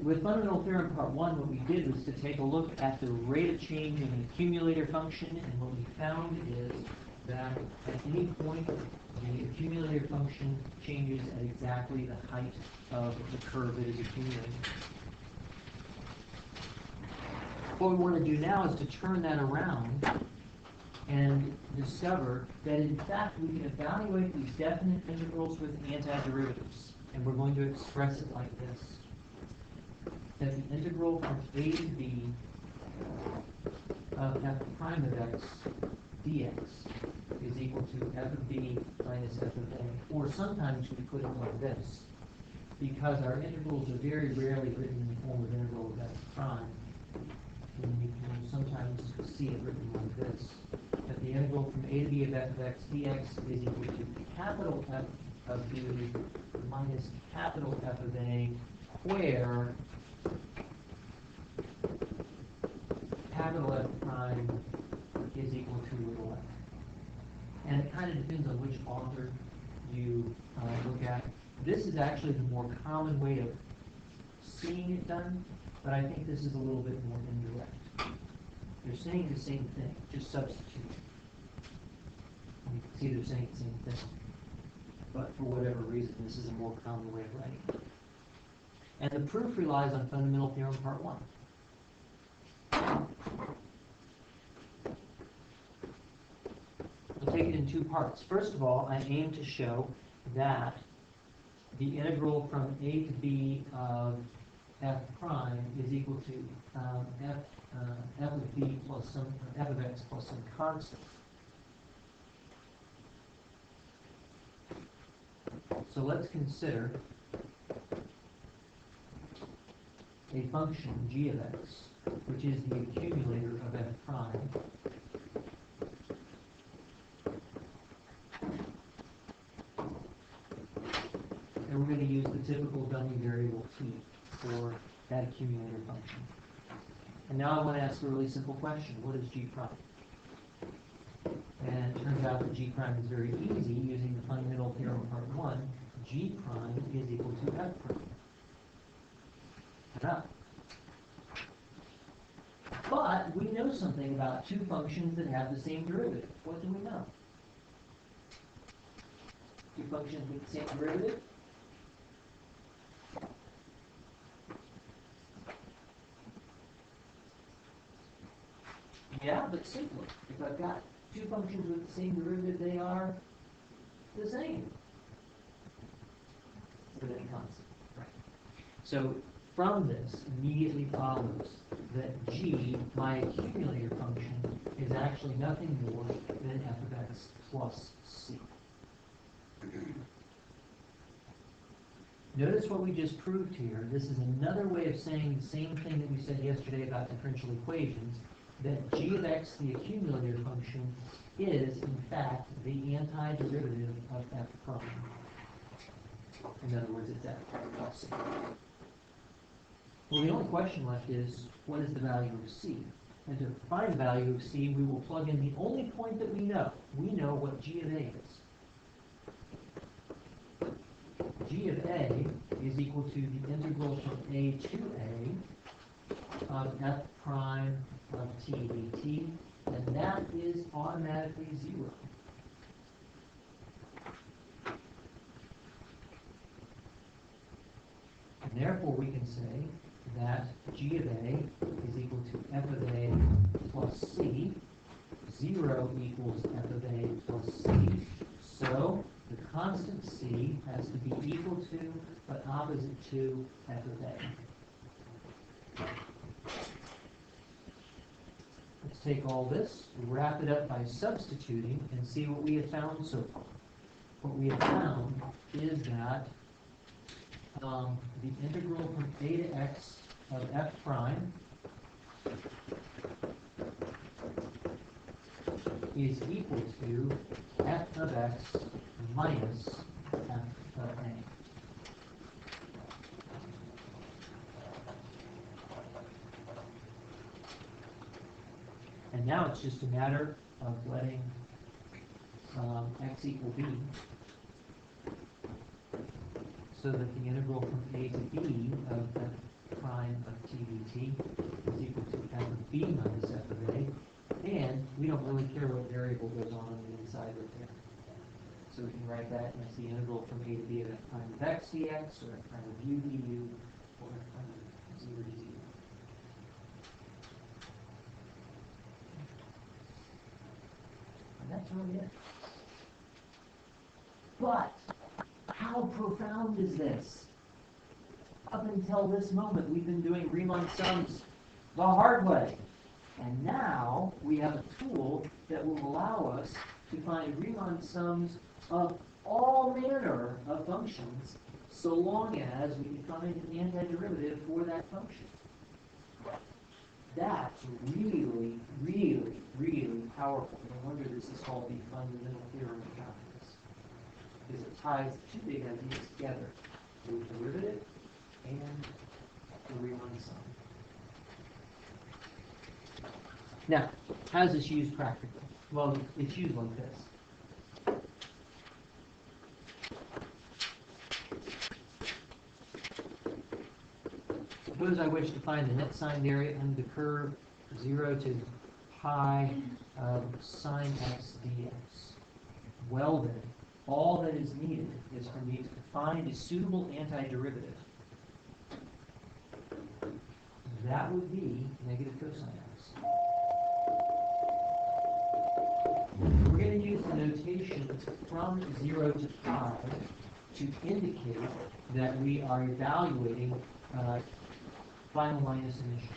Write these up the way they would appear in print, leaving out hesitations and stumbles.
with fundamental theorem part 1, what we did was to take a look at the rate of change in the accumulator function, and what we found is that at any point, the accumulator function changes at exactly the height of the curve that is accumulating. What we want to do now is to turn that around and discover that in fact we can evaluate these definite integrals with antiderivatives. And we're going to express it like this. That the integral from a to b of f prime of x dx is equal to f of b minus f of a. Or sometimes we put it like this, because our integrals are very rarely written in the form of integral of f prime. And you can sometimes see it written like this. That the integral from a to b of f of x dx is equal to capital F of b minus capital F of a, where capital F prime is equal to little f. And it kind of depends on which author you look at. This is actually the more common way of seeing it done, but I think this is a little bit more indirect. They're saying the same thing, just substitute. You can see they're saying the same thing. But for whatever reason, this is a more common way of writing it. And the proof relies on fundamental theorem part 1. We'll take it in two parts. First of all, I aim to show that the integral from a to b of f prime is equal to f of b plus some f of x plus some constant. So let's consider a function g of x, which is the accumulator of f prime. And we're going to use the typical dummy variable t for that accumulator function. And now I want to ask a really simple question. What is g prime? And it turns out that g prime is very easy using the fundamental theorem part 1. G prime is equal to f prime. Ta-da. But we know something about two functions that have the same derivative. What do we know? Two functions with the same derivative? Yeah, but simpler. If I've got two functions with the same derivative, they are the same. With any constant. Right. So from this immediately follows that g, my accumulator function, is actually nothing more than f of x plus c. Notice what we just proved here. This is another way of saying the same thing that we said yesterday about differential equations, that g of x, the accumulator function, is in fact the antiderivative of f prime. In other words, it's f plus c. Well, the only question left is, what is the value of c? And to find the value of c, we will plug in the only point that we know. We know what g of a is. G of a is equal to the integral from a to a of f prime of t dt, and that is automatically 0. And therefore we can say that g of a is equal to f of a plus c. 0 equals f of a plus c. So the constant c has to be equal to, but opposite to, f of a. Let's take all this, wrap it up by substituting, and see what we have found so far. What we have found is that the integral from a to x of f prime is equal to f of x minus f of a. And now it's just a matter of letting x equal b, so that the integral from a to b of f prime t is equal to f of b minus f of a, and we don't really care what variable goes on the inside right there. So we can write that as the integral from a to b of f prime of x dx, or f prime of u du, or f prime of 0 dz. And that's really it. But how profound is this? Up until this moment, we've been doing Riemann sums the hard way. And now we have a tool that will allow us to find Riemann sums of all manner of functions, so long as we can find an antiderivative for that function. That's really, really, really powerful. No wonder this is called the fundamental theorem of calculus, because it ties two big ideas together: the derivative and the Riemann sum. Now, how is this used practically? Well, it's used like this. Suppose I wish to find the net signed area under the curve 0 to pi of sine x dx. Well then, all that is needed is for me to find a suitable antiderivative. That would be negative cosine x. We're going to use the notation from 0 to pi to indicate that we are evaluating final minus initial.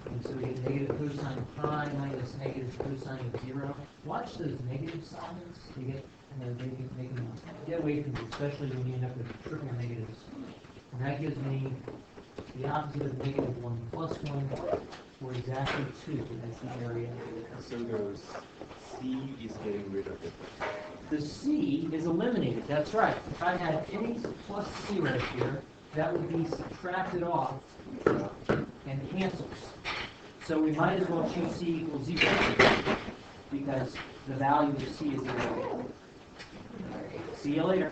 And so we get negative cosine pi minus negative cosine of 0. Watch those negative signs. You get, they can get away from you, especially when you end up with triple negatives. And that gives me the opposite of negative 1 plus 1, or exactly 2. That's the area. So the C is getting rid of it. The C is eliminated. That's right. If I had any plus C right here, that would be subtracted off and cancels. So we might as well choose C equals 0, because the value of C is 0. See you later.